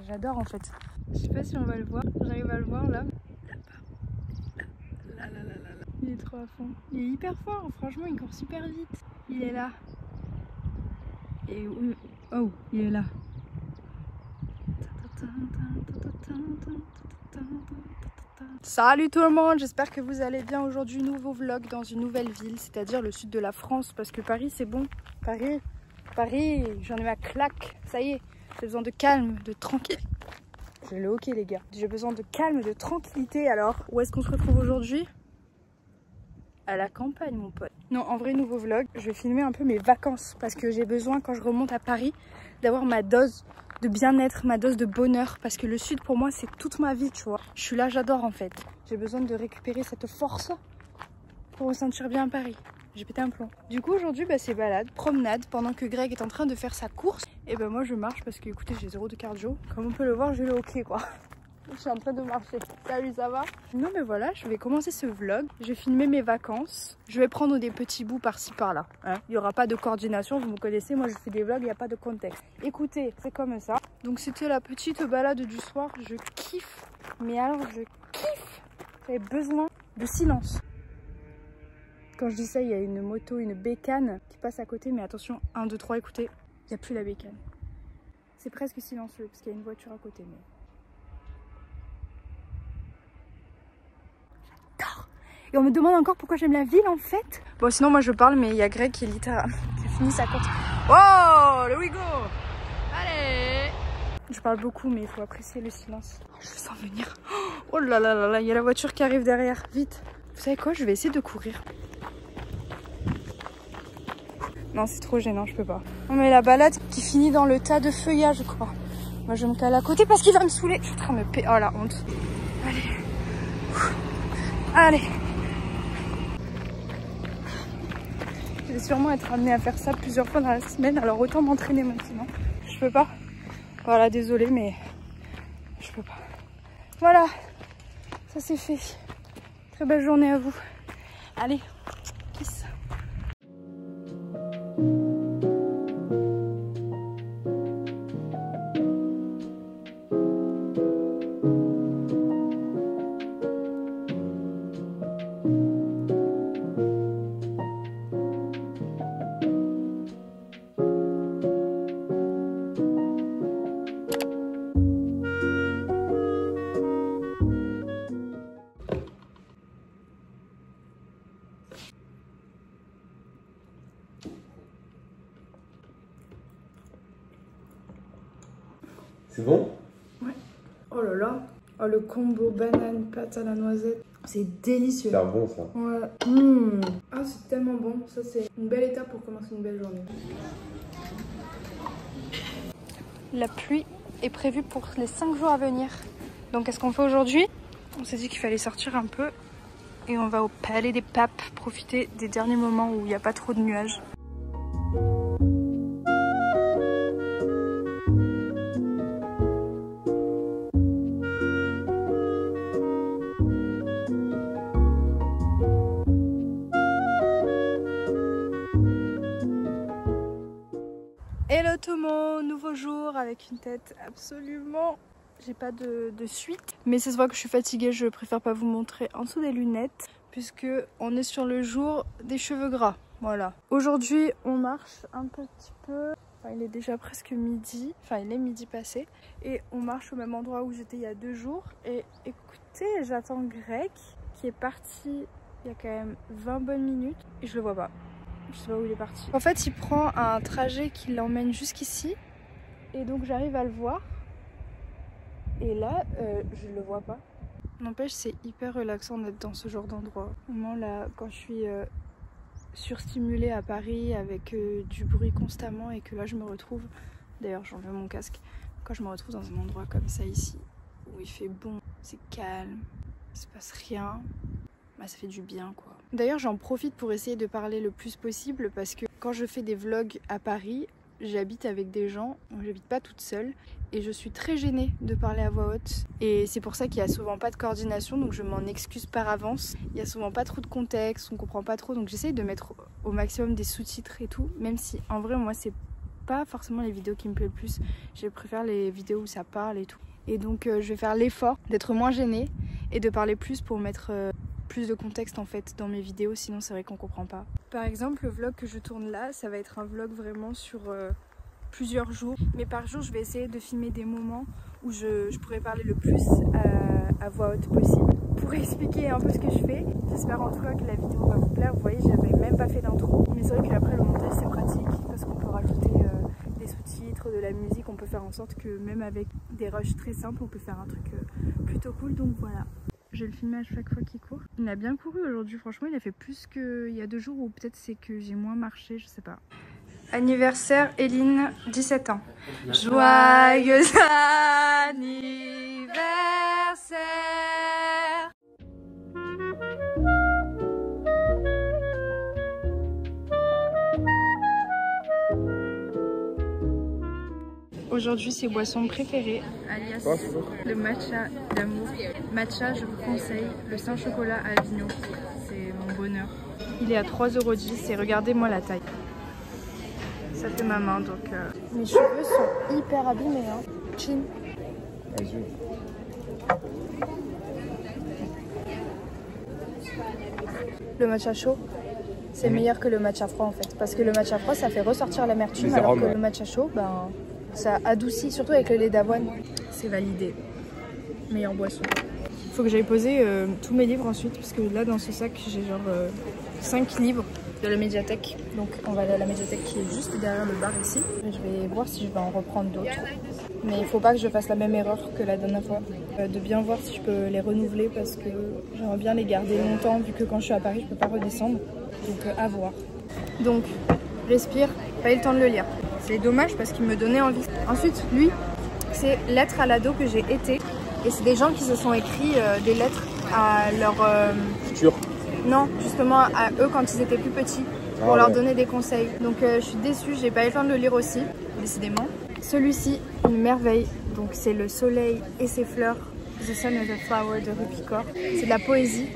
J'adore en fait. Je sais pas si on va le voir. J'arrive à le voir là. Là. Il est trop à fond. Il est hyper fort. Franchement, il court super vite. Il est là. Et oh, il est là. Salut tout le monde, j'espère que vous allez bien. Aujourd'hui, nouveau vlog dans une nouvelle ville, c'est-à-dire le sud de la France, parce que Paris c'est bon. Paris, j'en ai ma claque. Ça y est, j'ai besoin de calme, de tranquille. J'ai le hockey les gars. J'ai besoin de calme, de tranquillité. Alors, où est-ce qu'on se retrouve aujourd'hui? À la campagne mon pote. Non, en vrai, nouveau vlog, je vais filmer un peu mes vacances parce que j'ai besoin quand je remonte à Paris d'avoir ma dose de bien-être, ma dose de bonheur, parce que le sud pour moi c'est toute ma vie, tu vois. Je suis là, j'adore en fait. J'ai besoin de récupérer cette force pour me sentir bien à Paris. J'ai pété un plomb. Du coup aujourd'hui c'est balade, promenade, pendant que Greg est en train de faire sa course. Et ben moi je marche parce que écoutez, j'ai zéro de cardio. Comme on peut le voir, j'ai le hockey quoi. Je suis en train de marcher. Salut, ça va? Non mais voilà, je vais commencer ce vlog. Je vais filmer mes vacances. Je vais prendre des petits bouts par-ci par-là. Hein, il n'y aura pas de coordination, vous me connaissez. Moi je fais des vlogs, il n'y a pas de contexte. Écoutez, c'est comme ça. Donc c'était la petite balade du soir. Je kiffe. Mais alors je kiffe. J'avais besoin de silence. Quand je dis ça, il y a une moto, une bécane qui passe à côté. Mais attention, 1, 2, 3, écoutez, il n'y a plus la bécane. C'est presque silencieux parce qu'il y a une voiture à côté. Mais... Et on me demande encore pourquoi j'aime la ville en fait. Bon sinon moi je parle mais il y a Greg qui est littéralement qui a fini sa course. Oh le Wigo. Allez. Je parle beaucoup mais il faut apprécier le silence. Je le sens venir. Oh là là là là, il y a la voiture qui arrive derrière. Vite. Vous savez quoi, je vais essayer de courir. Non c'est trop gênant, je peux pas. Non mais la balade qui finit dans le tas de feuillage quoi. Moi je me cale à côté parce qu'il va me saouler. Je suis en train de me péter. Oh la honte. Allez. Allez. Je vais sûrement être amenée à faire ça plusieurs fois dans la semaine, alors autant m'entraîner maintenant. Je peux pas. Voilà, désolée, mais je peux pas. Voilà, ça c'est fait. Très belle journée à vous. Allez, kiss. C'est bon? Ouais. Oh là là. Oh le combo banane pâte à la noisette. C'est délicieux. C'est bon ça. Ouais. Ah c'est tellement bon. Ça c'est une belle étape pour commencer une belle journée. La pluie est prévue pour les 5 jours à venir. Donc qu'est-ce qu'on fait aujourd'hui? On s'est dit qu'il fallait sortir un peu. Et on va au Palais des Papes profiter des derniers moments où il n'y a pas trop de nuages. Hello Tomo, nouveau jour avec une tête absolument... J'ai pas de suite, mais ça se voit que je suis fatiguée, je préfère pas vous montrer en dessous des lunettes puisque on est sur le jour des cheveux gras, voilà. Aujourd'hui on marche un petit peu, enfin il est déjà presque midi, enfin il est midi passé et on marche au même endroit où j'étais il y a 2 jours et écoutez, j'attends Greg qui est parti il y a quand même 20 bonnes minutes et je le vois pas. Je sais pas où il est parti. En fait, il prend un trajet qui l'emmène jusqu'ici. Et donc, j'arrive à le voir. Et là, je le vois pas. N'empêche, c'est hyper relaxant d'être dans ce genre d'endroit. Vraiment, là, quand je suis surstimulée à Paris avec du bruit constamment et que là, je me retrouve... D'ailleurs, j'enlève mon casque. Quand je me retrouve dans un endroit comme ça ici, où il fait bon, c'est calme, il se passe rien... Bah, ça fait du bien quoi. D'ailleurs j'en profite pour essayer de parler le plus possible parce que quand je fais des vlogs à Paris, j'habite avec des gens, j'habite pas toute seule et je suis très gênée de parler à voix haute. Et c'est pour ça qu'il y a souvent pas de coordination, donc je m'en excuse par avance. Il y a souvent pas trop de contexte, on comprend pas trop, donc j'essaye de mettre au maximum des sous-titres et tout, même si en vrai moi c'est pas forcément les vidéos qui me plaisent le plus. Je préfère les vidéos où ça parle et tout. Et donc je vais faire l'effort d'être moins gênée et de parler plus pour mettre plus de contexte en fait dans mes vidéos, sinon c'est vrai qu'on comprend pas. Par exemple, le vlog que je tourne là, ça va être un vlog vraiment sur plusieurs jours. Mais par jour, je vais essayer de filmer des moments où je pourrais parler le plus à voix haute possible pour expliquer un peu ce que je fais. J'espère en tout cas que la vidéo va vous plaire. Vous voyez, j'avais même pas fait d'intro. Mais c'est vrai qu'après le montage c'est pratique parce qu'on peut rajouter des sous-titres, de la musique. On peut faire en sorte que même avec des rushs très simples, on peut faire un truc plutôt cool. Donc voilà. Je vais le filmer à chaque fois qu'il court. Il a bien couru aujourd'hui, franchement il a fait plus qu'il y a 2 jours, ou peut-être c'est que j'ai moins marché, je sais pas. Anniversaire Eline, 17 ans. Joyeux anniversaire. Aujourd'hui, ses boissons préférées, alias le matcha d'amour. Matcha, je vous conseille le Saint Chocolat à Avignon. C'est mon bonheur. Il est à 3,10 € et regardez-moi la taille. Ça fait ma main donc... Mes cheveux sont hyper abîmés. Hein. Chin. Le matcha chaud, c'est meilleur que le matcha froid en fait. Parce que le matcha froid, ça fait ressortir l'amertume, alors que le matcha chaud, ben... ça adoucit, surtout avec le lait d'avoine. C'est validé. Meilleure boisson. Il faut que j'aille poser tous mes livres ensuite, parce que là dans ce sac j'ai genre 5 livres de la médiathèque. Donc on va aller à la médiathèque qui est juste derrière le bar ici. Je vais voir si je vais en reprendre d'autres. Mais il faut pas que je fasse la même erreur que la dernière fois. De bien voir si je peux les renouveler parce que j'aimerais bien les garder longtemps vu que quand je suis à Paris je peux pas redescendre. Donc à voir. Donc respire, pas eu le temps de le lire. C'est dommage parce qu'il me donnait envie. Ensuite, lui, c'est Lettres à l'ado que j'ai été. Et c'est des gens qui se sont écrits des lettres à leur... Futur. Non, justement à eux quand ils étaient plus petits, pour leur donner des conseils. Donc je suis déçue, j'ai pas eu le temps de le lire aussi, décidément. Celui-ci, une merveille. Donc c'est Le Soleil et ses fleurs, The Sun and the Flower de Rupi Kaur. C'est de la poésie,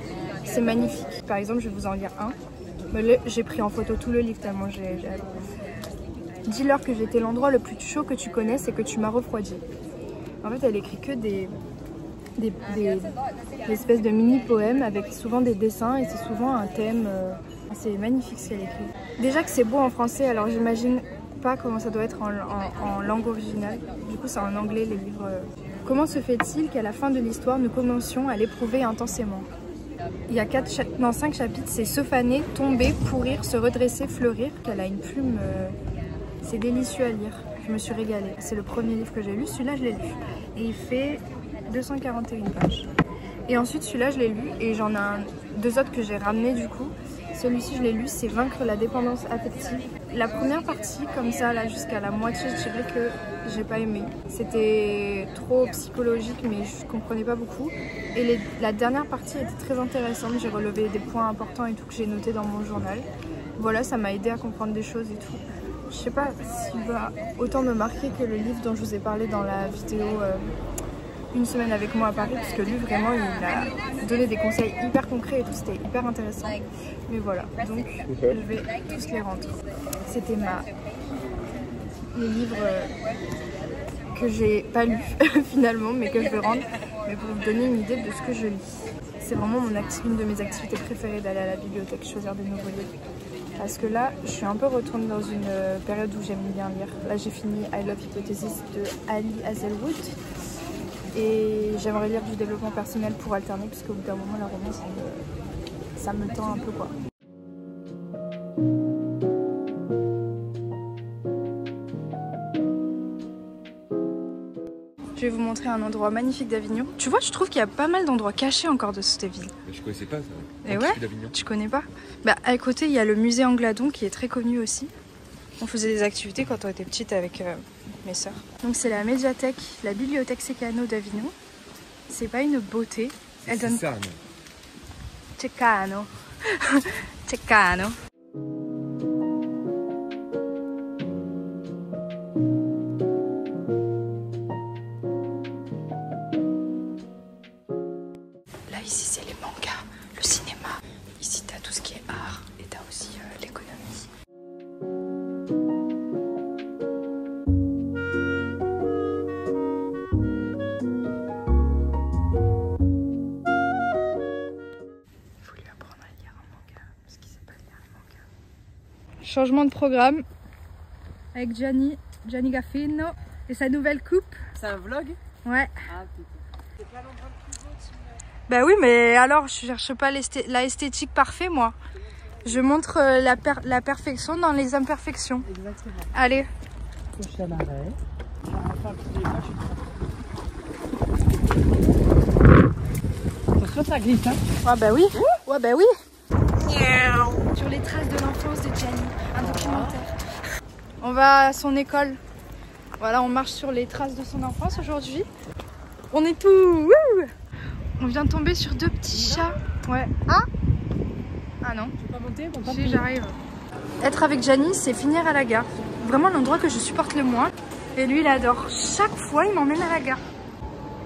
c'est magnifique. Par exemple, je vais vous en lire un. J'ai pris en photo tout le livre tellement j'ai adoré. Dis-leur que j'étais l'endroit le plus chaud que tu connaisses et que tu m'as refroidi. En fait, elle écrit que des espèces de mini-poèmes avec souvent des dessins et c'est souvent un thème. C'est magnifique ce qu'elle écrit. Déjà que c'est beau en français, alors j'imagine pas comment ça doit être en langue originale. Du coup, c'est en anglais les livres. Comment se fait-il qu'à la fin de l'histoire, nous commencions à l'éprouver intensément? Il y a 5 chapitres, c'est se faner, tomber, pourrir, se redresser, fleurir, qu'elle a une plume... C'est délicieux à lire, je me suis régalée. C'est le premier livre que j'ai lu, celui-là je l'ai lu. Et il fait 241 pages. Et ensuite celui-là je l'ai lu et j'en ai 2 autres que j'ai ramenés du coup. Celui-ci je l'ai lu, c'est Vaincre la dépendance affective. La première partie, comme ça, là jusqu'à la moitié, je dirais que j'ai pas aimé. C'était trop psychologique mais je comprenais pas beaucoup. Et la dernière partie était très intéressante, j'ai relevé des points importants et tout que j'ai noté dans mon journal. Voilà, ça m'a aidé à comprendre des choses et tout. Je sais pas s'il va autant me marquer que le livre dont je vous ai parlé dans la vidéo Une semaine avec moi à Paris, parce que lui vraiment il a donné des conseils hyper concrets et tout, c'était hyper intéressant. Mais voilà, donc je vais tous les rendre. C'était les livres que j'ai pas lus finalement, mais que je vais rendre, mais pour vous donner une idée de ce que je lis. C'est vraiment une de mes activités préférées d'aller à la bibliothèque, choisir des nouveaux livres. Parce que là, je suis un peu retournée dans une période où j'aime bien lire. Là, j'ai fini I Love Hypothesis de Ali Hazelwood. Et j'aimerais lire du développement personnel pour alterner, parce qu'au bout d'un moment, la romance, ça me tend un peu, quoi. Je vais vous montrer un endroit magnifique d'Avignon. Tu vois, je trouve qu'il y a pas mal d'endroits cachés encore de cette ville. Mais je connaissais pas ça. Et ouais, tu connais pas? Bah à côté, il y a le musée Angladon qui est très connu aussi. On faisait des activités quand on était petite avec mes sœurs. Donc c'est la médiathèque, la bibliothèque Ceccano d'Avignon. C'est pas une beauté. Elle donne... Ceccano. Ceccano. ici c'est les mangas, le cinéma. Ici t'as tout ce qui est art et t'as aussi l'économie. Il faut lui apprendre à lire un manga parce qu'il sait pas lire les mangas. Changement de programme avec Gianni Gaffino et sa nouvelle coupe. C'est un vlog? Ouais. Ah putain. C'est pas l'endroit le plus beau, Bah oui, mais alors je cherche pas la esthétique parfaite, moi. Je montre la perfection dans les imperfections. Exactement. Allez. Je suis à l'arrêt. Attention, ça glisse, hein? Ouais, bah oui. Ouais, bah oui. Sur les traces de l'enfance de Gianni, un documentaire. On va à son école. Voilà, on marche sur les traces de son enfance aujourd'hui. On est tout. Wouh, on vient de tomber sur 2 petits chats. Ouais. Ah. Ah non. Tu peux pas monter? Si, j'arrive. Être avec Gianni, c'est finir à la gare. Vraiment l'endroit que je supporte le moins. Et lui, il adore. Chaque fois, il m'emmène à la gare.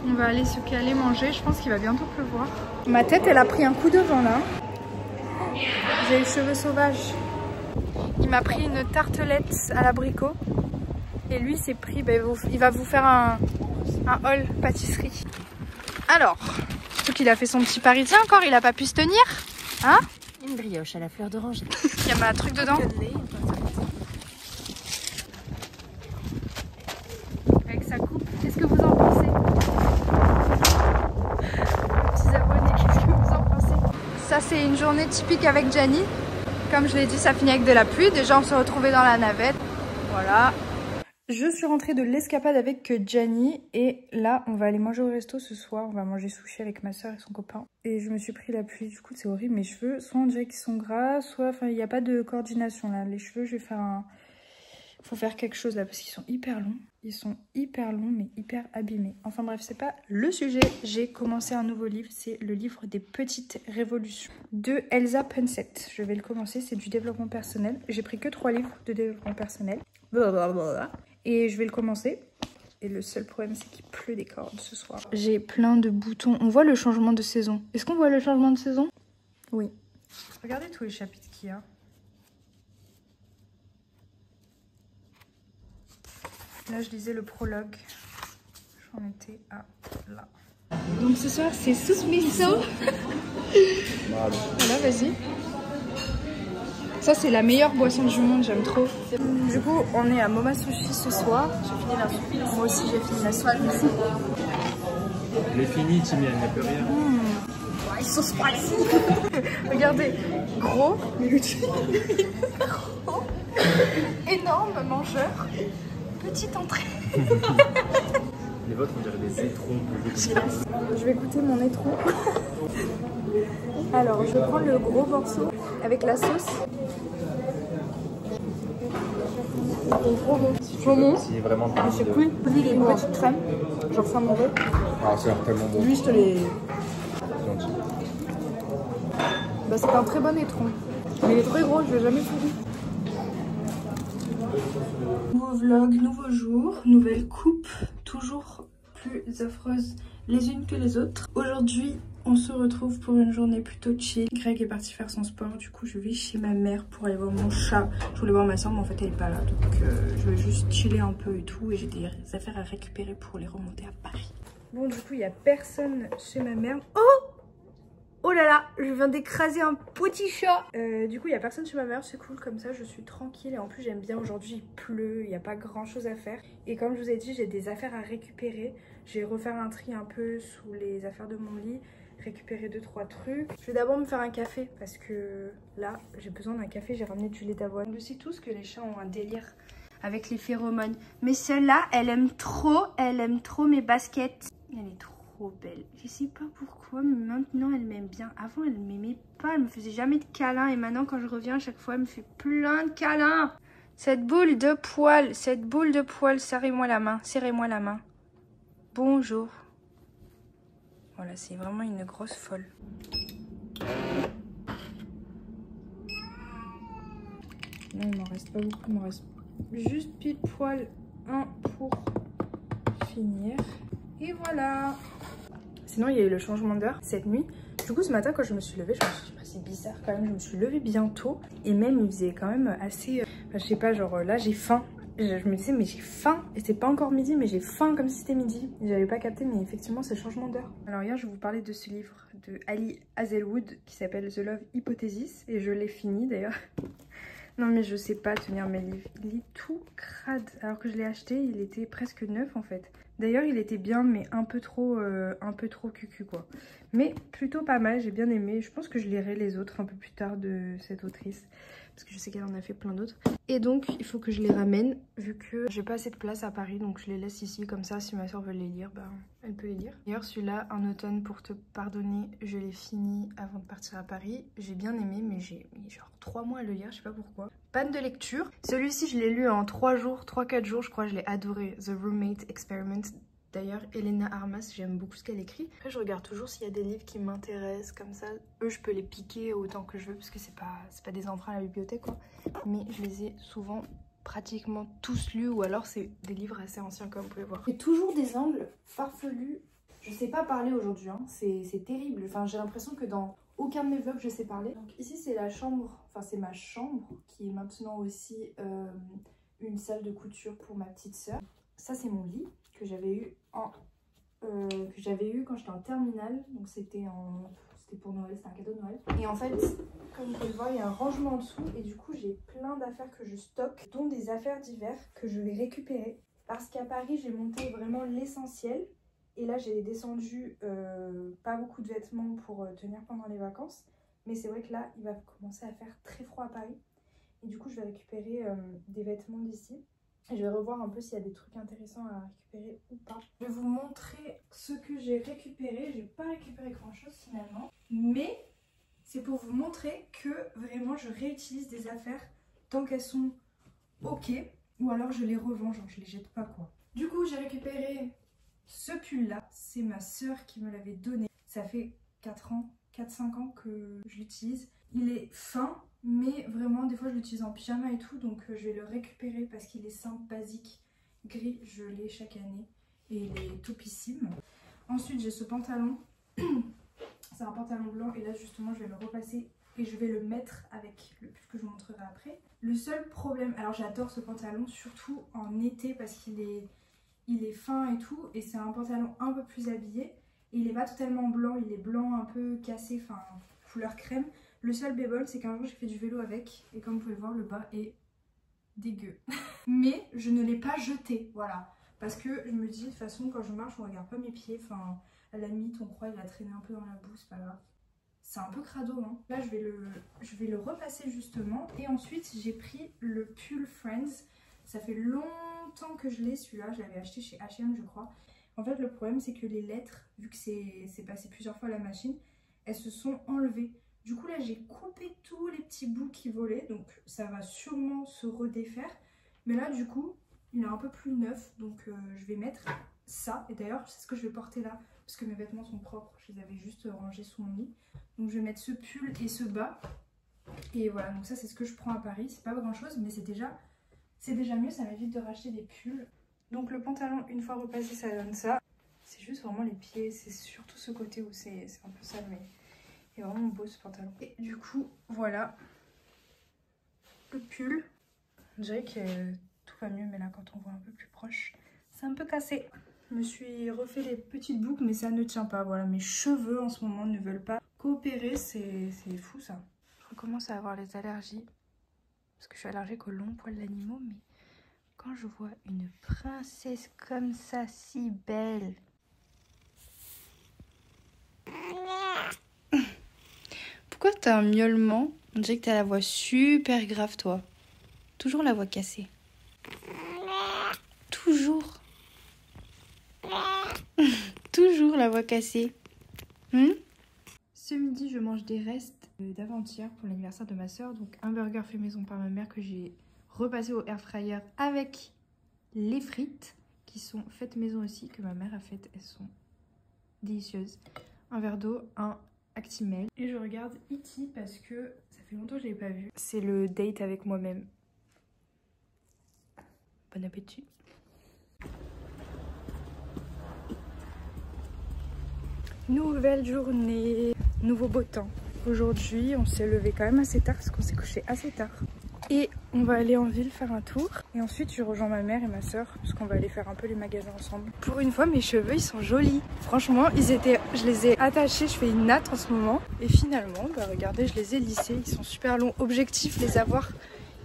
On va aller se caler manger. Je pense qu'il va bientôt pleuvoir. Ma tête, elle a pris un coup de vent là. J'ai les cheveux sauvages. Il m'a pris une tartelette à l'abricot. Et lui, c'est pris. Ben, il va vous faire un haul pâtisserie. Alors, surtout qu'il a fait son petit parisien encore. Il a pas pu se tenir. Hein? Une brioche à la fleur d'oranger. Il y a ma truc dedans. Avec sa coupe. Qu'est-ce que vous en pensez? Mes petits abonnés, qu'est-ce que vous en pensez? Ça, c'est une journée typique avec Gianni. Comme je l'ai dit, ça finit avec de la pluie. Déjà, on se retrouvait dans la navette. Voilà. Je suis rentrée de l'escapade avec Gianni et là on va aller manger au resto ce soir. On va manger sushi avec ma soeur et son copain. Et je me suis pris la pluie, du coup c'est horrible. Mes cheveux, soit on dirait qu'ils sont gras, soit enfin il n'y a pas de coordination là. Les cheveux, je vais faire un... Faut faire quelque chose là parce qu'ils sont hyper longs. Ils sont hyper longs mais hyper abîmés. Enfin bref, c'est pas le sujet. J'ai commencé un nouveau livre, c'est le livre des petites révolutions de Elsa Pensett. Je vais le commencer, c'est du développement personnel. J'ai pris que 3 livres de développement personnel. Blablabla. Et je vais le commencer. Et le seul problème, c'est qu'il pleut des cordes ce soir. J'ai plein de boutons. On voit le changement de saison. Est-ce qu'on voit le changement de saison? Oui. Regardez tous les chapitres qu'il y a. Là, je lisais le prologue. J'en étais à là. Donc ce soir, c'est Susmiso. Voilà, vas-y. Ça, c'est la meilleure boisson du monde, j'aime trop. Du coup, on est à Moma Sushi ce soir. J'ai fini la soupe. Moi aussi, j'ai fini la soupe. Les finis, Timian, il n'y a plus rien. Ils sont spicy. Regardez, gros, gros, énorme mangeur, petite entrée. Les vôtres, on dirait des étrons. Je vais goûter mon étron. Alors, je vais prendre le gros morceau avec la sauce. Saumon. C'est vraiment Ah, c'est cool. Lui, il a une petite crème. Genre ça m'en veut. Ah, ça a l'air tellement bon. Lui, je te l'ai... Gentil. Bah, c'est un très bon étron. Mais il est très gros, je l'ai jamais foutu. Nouveau vlog, nouveau jour, nouvelle coupe. Toujours plus affreuses les unes que les autres. Aujourd'hui, on se retrouve pour une journée plutôt chill. Greg est parti faire son sport, du coup je vais chez ma mère pour aller voir mon chat. Je voulais voir ma soeur mais en fait elle est pas là, donc je vais juste chiller un peu et tout. Et j'ai des affaires à récupérer pour les remonter à Paris. Bon, du coup il n'y a personne chez ma mère. Oh là là, je viens d'écraser un petit chat. Du coup il n'y a personne chez ma mère, c'est cool comme ça, je suis tranquille. Et en plus j'aime bien, aujourd'hui il pleut, il n'y a pas grand chose à faire. Et comme je vous ai dit, j'ai des affaires à récupérer. Je vais refaire un tri un peu sous les affaires de mon lit, récupérer 2-3 trucs. Je vais d'abord me faire un café parce que là j'ai besoin d'un café, j'ai ramené du lait d'avoine. On le sait tous que les chats ont un délire avec les phéromones. Mais celle-là, elle aime trop mes baskets. Elle est trop belle. Je sais pas pourquoi, mais maintenant elle m'aime bien. Avant elle m'aimait pas, elle me faisait jamais de câlins. Et maintenant quand je reviens à chaque fois, elle me fait plein de câlins. Cette boule de poils, serrez-moi la main, serrez-moi la main. Bonjour. Voilà, c'est vraiment une grosse folle. Là, il m'en reste pas beaucoup, il m'en reste juste pile poil un pour finir. Et voilà. Sinon, il y a eu le changement d'heure cette nuit. Du coup ce matin quand je me suis levée, je me suis dit bah, c'est bizarre quand même, je me suis levée bientôt et même il faisait quand même assez, je sais pas, genre là j'ai faim. Je me disais mais j'ai faim et c'est pas encore midi mais j'ai faim comme si c'était midi. J'avais pas capté mais effectivement c'est le changement d'heure. Alors hier je vous parlais de ce livre de Ali Hazelwood qui s'appelle The Love Hypothesis et je l'ai fini d'ailleurs. Non mais je sais pas tenir mes livres, il est tout crade alors que je l'ai acheté, il était presque neuf en fait. D'ailleurs il était bien mais un peu trop cucu quoi. Mais plutôt pas mal, j'ai bien aimé, je pense que je lirai les autres un peu plus tard de cette autrice. Parce que je sais qu'elle en a fait plein d'autres. Et donc il faut que je les ramène vu que j'ai pas assez de place à Paris. Donc je les laisse ici comme ça si ma soeur veut les lire, ben, elle peut les lire. D'ailleurs celui-là, Un automne pour te pardonner, je l'ai fini avant de partir à Paris. J'ai bien aimé mais j'ai mis genre 3 mois à le lire, je sais pas pourquoi. Panne de lecture. Celui-ci je l'ai lu en 3-4 jours je crois, je l'ai adoré. The Roommate Experiment. D'ailleurs, Elena Armas, j'aime beaucoup ce qu'elle écrit. Après, je regarde toujours s'il y a des livres qui m'intéressent comme ça. Eux, je peux les piquer autant que je veux parce que c'est pas des emprunts à la bibliothèque, quoi. Mais je les ai souvent pratiquement tous lus ou alors c'est des livres assez anciens comme vous pouvez voir. J'ai toujours des angles farfelus. Je sais pas parler aujourd'hui, hein. C'est terrible. Enfin, j'ai l'impression que dans aucun de mes vlogs, je sais parler. Donc ici, c'est la chambre, enfin c'est ma chambre qui est maintenant aussi une salle de couture pour ma petite sœur. Ça, c'est mon lit que j'avais eu quand j'étais en terminale, donc c'était pour Noël, c'était un cadeau de Noël. Et en fait, comme vous pouvez le voir, il y a un rangement en dessous et du coup j'ai plein d'affaires que je stocke, dont des affaires d'hiver que je vais récupérer. Parce qu'à Paris, j'ai monté vraiment l'essentiel et là j'ai descendu pas beaucoup de vêtements pour tenir pendant les vacances. Mais c'est vrai que là, il va commencer à faire très froid à Paris et du coup je vais récupérer des vêtements d'ici. Je vais revoir un peu s'il y a des trucs intéressants à récupérer ou pas. Je vais vous montrer ce que j'ai récupéré. J'ai pas récupéré grand chose finalement. Mais c'est pour vous montrer que vraiment je réutilise des affaires tant qu'elles sont ok. Ou alors je les revends, genre je les jette pas quoi. Du coup j'ai récupéré ce pull là. C'est ma soeur qui me l'avait donné. Ça fait 4-5 ans que je l'utilise. Il est fin. Mais vraiment, des fois, je l'utilise en pyjama et tout. Donc, je vais le récupérer parce qu'il est simple, basique, gris. Je l'ai chaque année. Et il est topissime. Ensuite, j'ai ce pantalon. C'est un pantalon blanc. Et là, justement, je vais le repasser. Et je vais le mettre avec le pull que je vous montrerai après. Le seul problème... Alors, j'adore ce pantalon. Surtout en été parce qu'il est fin et tout. Et c'est un pantalon un peu plus habillé. Et il n'est pas totalement blanc. Il est blanc un peu cassé. Enfin, couleur crème. Le seul bémol, c'est qu'un jour j'ai fait du vélo avec et comme vous pouvez le voir, le bas est dégueu. Mais je ne l'ai pas jeté, voilà. Parce que je me dis, de toute façon, quand je marche, on regarde pas mes pieds. Enfin, à la limite, on croit qu'il a traîné un peu dans la boue, c'est pas grave. C'est un peu crado, hein. Là, je vais le repasser justement. Et ensuite, j'ai pris le pull Friends. Ça fait longtemps que je l'ai, celui-là. Je l'avais acheté chez H&M, je crois. En fait, le problème, c'est que les lettres, vu que c'est passé plusieurs fois à la machine, elles se sont enlevées. Du coup là j'ai coupé tous les petits bouts qui volaient, donc ça va sûrement se redéfaire. Mais là du coup il est un peu plus neuf, donc je vais mettre ça. Et d'ailleurs c'est ce que je vais porter là, parce que mes vêtements sont propres, je les avais juste rangés sous mon lit. Donc je vais mettre ce pull et ce bas. Et voilà, donc ça c'est ce que je prends à Paris, c'est pas grand chose mais c'est déjà mieux, ça m'évite de racheter des pulls. Donc le pantalon une fois repassé ça donne ça. C'est juste vraiment les pieds, c'est surtout ce côté où c'est un peu sale mais... Il est vraiment beau ce pantalon. Et du coup, voilà le pull. On dirait que tout va mieux, mais là, quand on voit un peu plus proche, c'est un peu cassé. Je me suis refait les petites boucles, mais ça ne tient pas. Voilà, mes cheveux en ce moment ne veulent pas coopérer. C'est fou ça. Je recommence à avoir les allergies. Parce que je suis allergique aux longs poils d'animaux. Mais quand je vois une princesse comme ça, si belle... Pourquoi t'as un miaulement? On dirait que t'as la voix super grave, toi. Toujours la voix cassée. Toujours. Toujours la voix cassée. Ce midi, je mange des restes d'avant-hier pour l'anniversaire de ma soeur. Donc un burger fait maison par ma mère que j'ai repassé au air fryer avec les frites qui sont faites maison aussi, que ma mère a faites. Elles sont délicieuses. Un verre d'eau, un Actimel. Et je regarde E.T. parce que ça fait longtemps que je l'ai pas vu. C'est le date avec moi-même. Bon appétit. Nouvelle journée. Nouveau beau temps. Aujourd'hui, on s'est levé quand même assez tard parce qu'on s'est couché assez tard. Et on va aller en ville faire un tour. Et ensuite, je rejoins ma mère et ma soeur parce qu'on va aller faire un peu les magasins ensemble. Pour une fois, mes cheveux, ils sont jolis. Franchement, je les ai attachés. Je fais une natte en ce moment. Et finalement, bah regardez, je les ai lissés. Ils sont super longs. Objectif, les avoir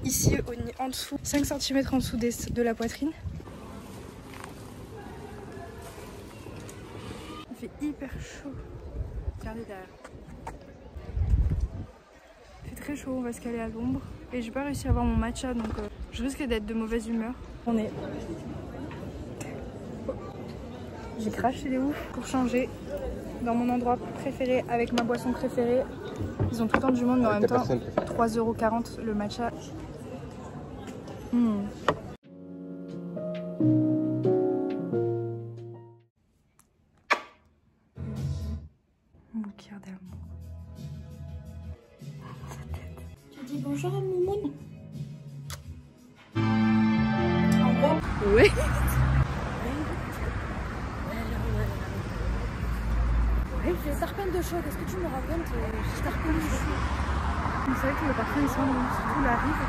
ici, en dessous, 5 cm en dessous de la poitrine. Il fait hyper chaud. Regardez derrière. Il fait très chaud, on va se caler à l'ombre. Et j'ai pas réussi à avoir mon matcha, donc je risque d'être de mauvaise humeur. On est... J'ai craché les ouf pour changer dans mon endroit préféré avec ma boisson préférée. Ils ont tout le temps du monde, mais en même temps, 3,40 € le matcha. Mon cœur d'amour. Tu dis bonjour à Moumoun. En gros, oui. J'ai tarpin de chaud, qu'est-ce que tu me racontes? J'ai tarpin de chaud. Vous savez que le parfum il sent surtout la rive.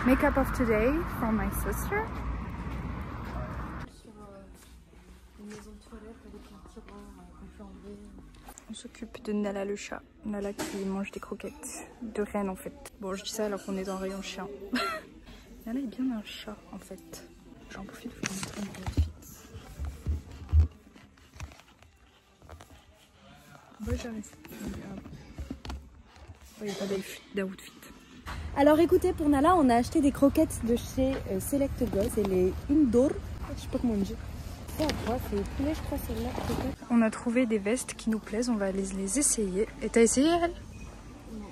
Makeup of today from my sister. Sur une maison de toilette avec un tiroir qu'on peut enlever. On s'occupe de Nala le chat. Nala qui mange des croquettes de reine en fait. Bon, je dis ça alors qu'on est dans le rayon chien. Nala est bien un chat en fait. J'en profite pour vous montrer mon outfit. Bon, j'arrête. Il n'y a pas d'outfit. Alors écoutez, pour Nala, on a acheté des croquettes de chez Select Go, c'est les Indoor. Je sais pas comment on dit. C'est à quoi? C'est poulet, je crois, celle-là. On a trouvé des vestes qui nous plaisent, on va les essayer. Et t'as essayé elle? Non.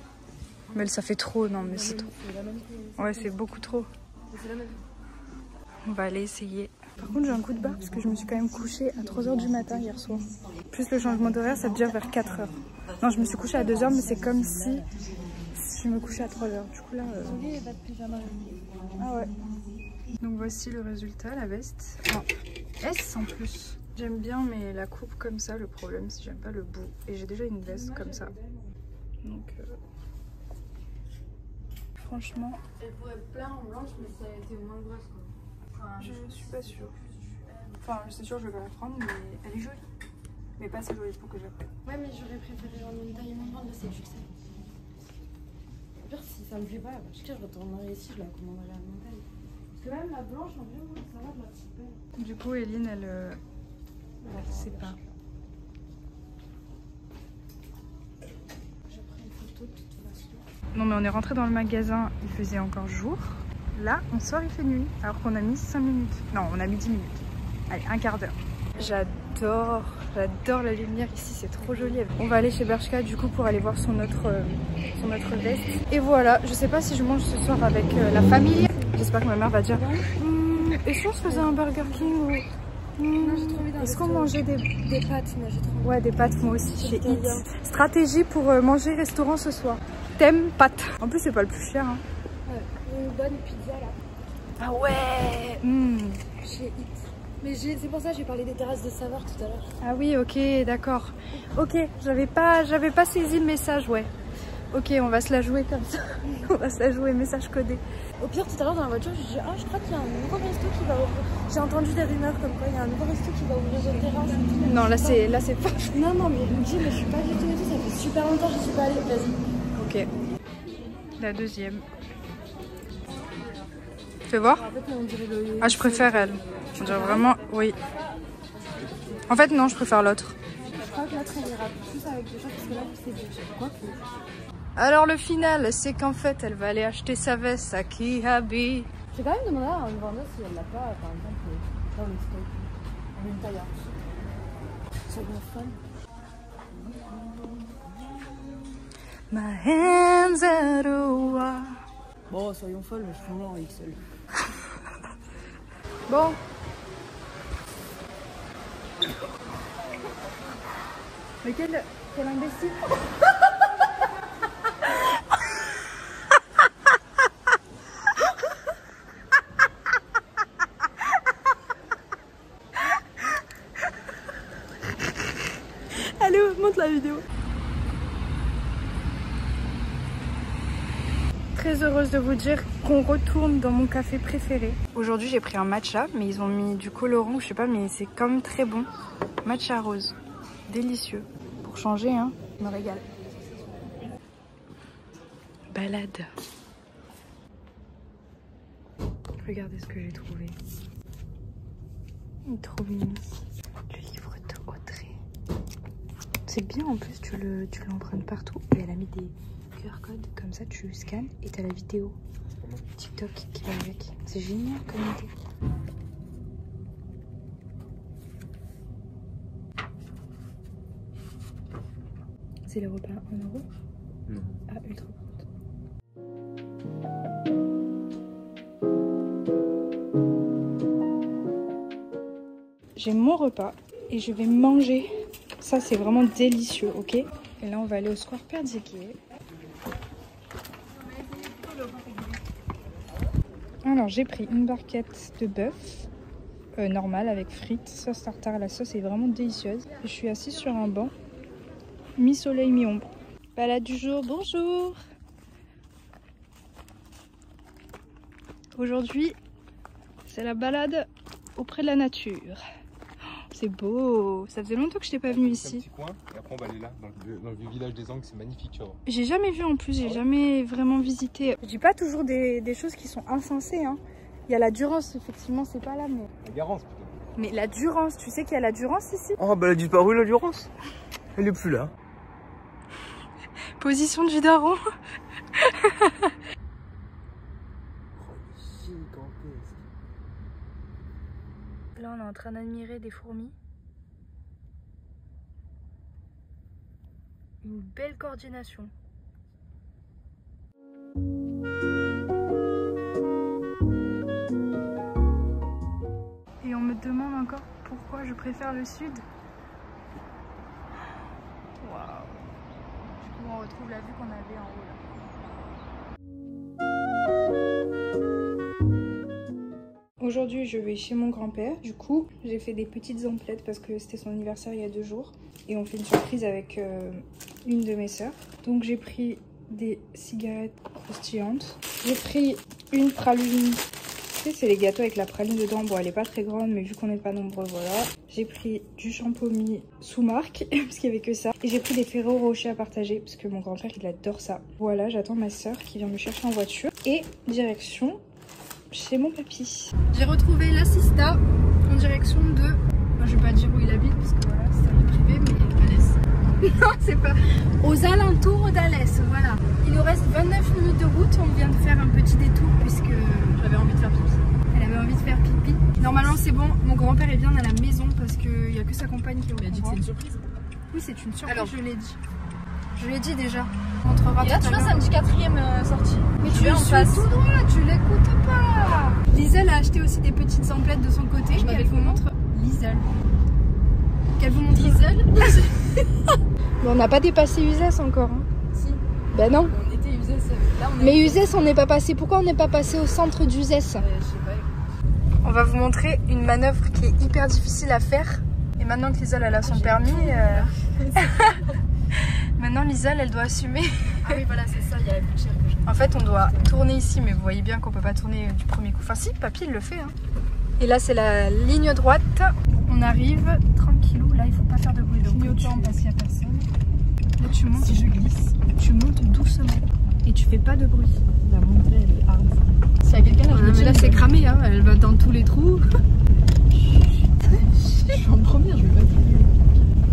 Mais ça fait trop, non mais c'est trop. Ouais, c'est beaucoup trop. C'est la même. On va aller essayer. Par contre, j'ai un coup de barre parce que je me suis quand même couchée à 3 h du matin hier soir. Plus le changement d'horaire, ça devient vers 4 h. Non, je me suis couchée à 2 h, mais c'est comme si je me couchais à 3 h. Du coup là... Ah ouais. Donc voici le résultat, la veste. En S en plus. J'aime bien, mais la coupe comme ça, le problème, c'est que j'aime pas le bout. Et j'ai déjà une veste comme ça. Donc... Franchement... Elle pourrait être plein en blanche, mais ça a été moins grosse quoi. Enfin, je suis pas sûre. Enfin, c'est sûr, je vais pas la prendre, mais elle est jolie. Mais pas assez jolie pour que je la prenne. ouais, mais j'aurais préféré en une taille moins grande, là c'est juste ça. Au pire, si ça me plaît pas, je retournerai ici, je la commanderai à mon taille. Parce que même la blanche, en vrai, moi, ça va de la petite belle. Du coup, Eline, elle sait pas. J'ai pris une photo de toute façon. Non, mais on est rentré dans le magasin, il faisait encore jour. Là, on sort, il fait nuit, alors qu'on a mis 5 minutes. Non, on a mis 10 minutes. Allez, un quart d'heure. J'adore la lumière ici, c'est trop joli. On va aller chez Bershka du coup pour aller voir son autre veste. Et voilà, je sais pas si je mange ce soir avec la famille. J'espère que ma mère va dire est-ce qu'on se faisait un Burger King ou... Est-ce qu'on mangeait des pâtes? Moi, j'ai trop... Ouais, des pâtes, moi aussi, chez Eat. Stratégie pour manger restaurant ce soir. Thème pâtes. En plus, c'est pas le plus cher. Hein. Ouais, une bonne pizza là. Ah ouais Chez Eat. Mais c'est pour ça que j'ai parlé des terrasses de saveur tout à l'heure. Ah oui, ok, d'accord. Ok, j'avais pas saisi le message, ouais. Ok, on va se la jouer comme ça. On va se la jouer, message codé. Au pire, tout à l'heure dans la voiture, je dis ah, je crois qu'il y a un nouveau resto qui va ouvrir. J'ai entendu des rumeurs comme quoi il y a un nouveau resto qui va ouvrir aux terrasses. Non, là c'est pas. Non, mais je suis pas du tout et tout. Ça fait super longtemps que je suis pas allée. Vas-y. Ok. La deuxième. Tu veux voir? En fait, on dirait le... Ah, je préfère elle. On dirait vraiment, oui. En fait, non, je préfère l'autre. Je crois que l'autre, elle ira plus avec des choses parce que là, c'est bien. Quoi que... Alors, le final, c'est qu'en fait, elle va aller acheter sa veste à Kiabi. J'ai quand même demandé à une vendeuse si elle l'a pas, par exemple, dans le stock. En une taille archi. C'est bien fun. My hands at a war. Bon, soyons folles, je suis en XL. Bon. Mais quel imbécile. Allez, monte la vidéo. Très heureuse de vous dire qu'on retourne dans mon café préféré. Aujourd'hui j'ai pris un matcha, mais ils ont mis du colorant, je sais pas, mais c'est quand même très bon. Matcha rose, délicieux. Pour changer, hein, je me régale. Balade. Regardez ce que j'ai trouvé. Il est trop mignon. Le livre de Audrey. C'est bien en plus, tu l'empruntes partout. Et elle a mis des QR codes, comme ça tu scannes et t'as la vidéo TikTok qui va avec. C'est génial comme idée. C'est les repas 1 €? Non. Ah, ultra bon. J'ai mon repas et je vais manger. Ça, c'est vraiment délicieux, ok? Et là, on va aller au Square Perdiguier. Alors, j'ai pris une barquette de bœuf normale avec frites, sauce tartare. La sauce est vraiment délicieuse. Et je suis assise sur un banc, mi-soleil, mi-ombre. Balade du jour, bonjour! Aujourd'hui, c'est la balade auprès de la nature. C'est beau, ça faisait longtemps que je n'étais pas venue ici. Un petit coin, et après on va aller là, dans le village des Angles, c'est magnifique, tu vois. J'ai jamais vu en plus, j'ai jamais vraiment visité. Je dis pas toujours des choses qui sont insensées, hein. Il y a la Durance, effectivement, c'est pas là, mais... La Garance, plutôt. Mais la Durance, tu sais qu'il y a la Durance ici? Oh, bah elle a disparu, la Durance. Elle est plus là. Position du daron. Là, on est en train d'admirer des fourmis. Une belle coordination. Et on me demande encore pourquoi je préfère le sud. Waouh! Du coup, on retrouve la vue qu'on avait en haut là. Aujourd'hui, je vais chez mon grand-père. Du coup, j'ai fait des petites emplettes parce que c'était son anniversaire il y a 2 jours. Et on fait une surprise avec une de mes sœurs. Donc, j'ai pris des cigarettes croustillantes. J'ai pris une praline. Tu sais, c'est les gâteaux avec la praline dedans. Bon, elle est pas très grande, mais vu qu'on n'est pas nombreux, voilà. J'ai pris du champomis sous marque, parce qu'il n'y avait que ça. Et j'ai pris des Ferrero Rocher à partager, parce que mon grand-père, il adore ça. Voilà, j'attends ma sœur qui vient me chercher en voiture. Et direction... chez mon papy. J'ai retrouvé l'assista en direction de... Enfin, je vais pas dire où il habite parce que voilà, c'est un privé, mais Alès. Non, c'est pas... Aux alentours d'Alès, voilà. Il nous reste 29 minutes de route. On vient de faire un petit détour puisque j'avais envie de faire pipi. Elle avait envie de faire pipi. Normalement, c'est bon. Mon grand-père est bien à la maison parce qu'il n'y a que sa compagne qui est au courant. Il a dit que c'est une surprise. Oui, c'est une surprise, Alors, je l'ai dit. Je l'ai dit déjà. On rentrera et là, tu vois, ça me dit 4ème sortie. Mais tu es en face. Tout droit, tu l'écoutes pas. Lisel a acheté aussi des petites emplettes de son côté. Qu'elle vous montre. Lisel. Qu'elle vous montre. Lisel. Mais on n'a pas dépassé Uzès encore. Hein. Si. Ben non. On était Uzès. Là, on est... Mais Uzès, on n'est pas passé. Pourquoi on n'est pas passé au centre d'Uzès? Je sais pas. On va vous montrer une manœuvre qui est hyper difficile à faire. Et maintenant que Lisel elle a son permis. Maintenant, Lisel, elle doit assumer. Ah oui, voilà, c'est ça, il y a la plus chère que je... En fait, on doit tourner ici, mais vous voyez bien qu'on peut pas tourner du premier coup. Enfin, si, papy, il le fait. Hein. Et là, c'est la ligne droite. On arrive tranquillou. Là, il faut pas faire de bruit. Donc, parce qu'il y a personne. Là, tu montes. Si je glisse, tu montes doucement. Et tu fais pas de bruit. La montée, elle est hard. S'il y a quelqu'un là, je me dis là, c'est cramé. Hein. Elle va dans tous les trous. Je suis en première, je vais pas plus.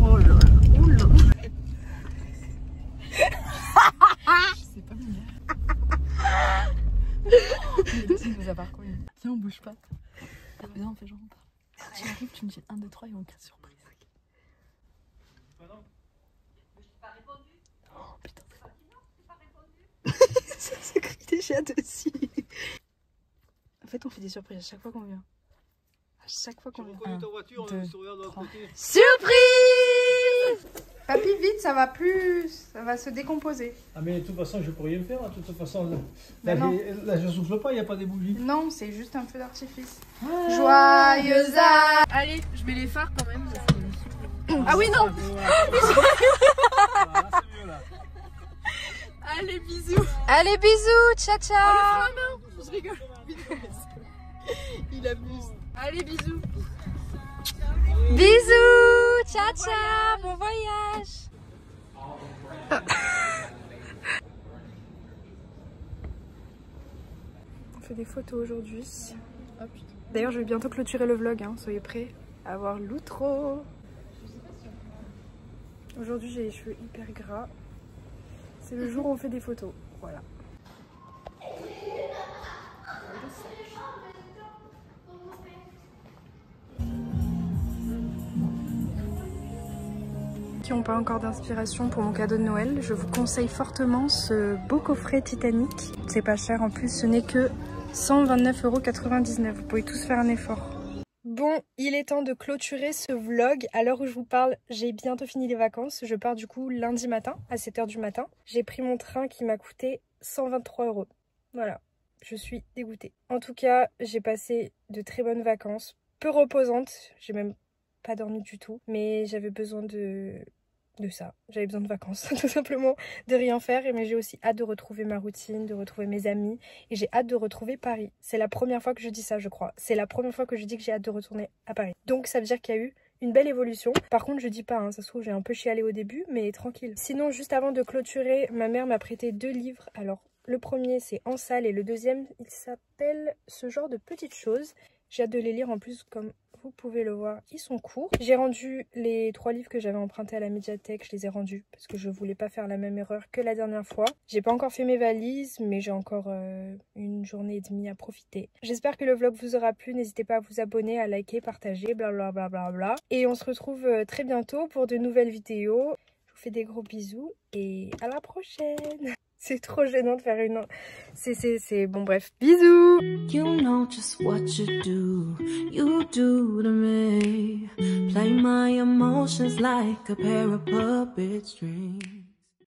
Oh là là. Oh là. C'est pas mignon. Tu nous as parcouru. Viens, on bouge pas. Viens, on fait genre. Tu arrives, tu me dis 1, 2, 3 et on crée surprise. Oh putain, ça se crie déjà dessus. En fait, on fait des surprises à chaque fois qu'on vient. À chaque fois qu'on vient. 1, 2, 3. Surprise! Papy, vite, ça va plus, ça va se décomposer. Ah mais de toute façon je peux rien faire, de toute façon là, non. là je souffle pas, il n'y a pas des bougies. Non, c'est juste un feu d'artifice. Joyeux Anniversaire! Allez, je mets les phares quand même. Ah oui, non! Voilà, c'est mieux là. Allez, bisous. Allez, bisous. Ciao, ciao. Je rigole. Il abuse. Allez, bisous. Bisous. Ciao, ciao. Bon voyage. On fait des photos aujourd'hui. Oh, d'ailleurs, je vais bientôt clôturer le vlog. Hein. Soyez prêts à voir l'outro. Aujourd'hui, j'ai les cheveux hyper gras. C'est le jour où on fait des photos. Voilà. Qui n'ont pas encore d'inspiration pour mon cadeau de Noël, je vous conseille fortement ce beau coffret Titanic. C'est pas cher en plus, ce n'est que 129,99 €. Vous pouvez tous faire un effort. Bon, il est temps de clôturer ce vlog. À l'heure où je vous parle, j'ai bientôt fini les vacances. Je pars du coup lundi matin, à 7 h du matin. J'ai pris mon train qui m'a coûté 123 €. Voilà, je suis dégoûtée. En tout cas, j'ai passé de très bonnes vacances, peu reposantes. J'ai même pas dormi du tout, mais j'avais besoin de ça. J'avais besoin de vacances, tout simplement, de rien faire. Mais j'ai aussi hâte de retrouver ma routine, de retrouver mes amis. Et j'ai hâte de retrouver Paris. C'est la première fois que je dis ça, je crois. C'est la première fois que je dis que j'ai hâte de retourner à Paris. Donc ça veut dire qu'il y a eu une belle évolution. Par contre, je dis pas, hein, ça se trouve, j'ai un peu chialé au début, mais tranquille. Sinon, juste avant de clôturer, ma mère m'a prêté 2 livres. Alors, le premier, c'est En salle, et le deuxième, il s'appelle Ce genre de petites choses. J'ai hâte de les lire en plus, comme vous pouvez le voir, ils sont courts. J'ai rendu les 3 livres que j'avais empruntés à la médiathèque, je les ai rendus parce que je voulais pas faire la même erreur que la dernière fois. J'ai pas encore fait mes valises, mais j'ai encore une journée et demie à profiter. J'espère que le vlog vous aura plu, n'hésitez pas à vous abonner, à liker, partager, blablabla. Bla bla bla. Et on se retrouve très bientôt pour de nouvelles vidéos. Je vous fais des gros bisous et à la prochaine. C'est trop gênant de faire une... C'est... Bon bref, bisous. You know just what you do to me. Play my emotions like a pair of puppet strings.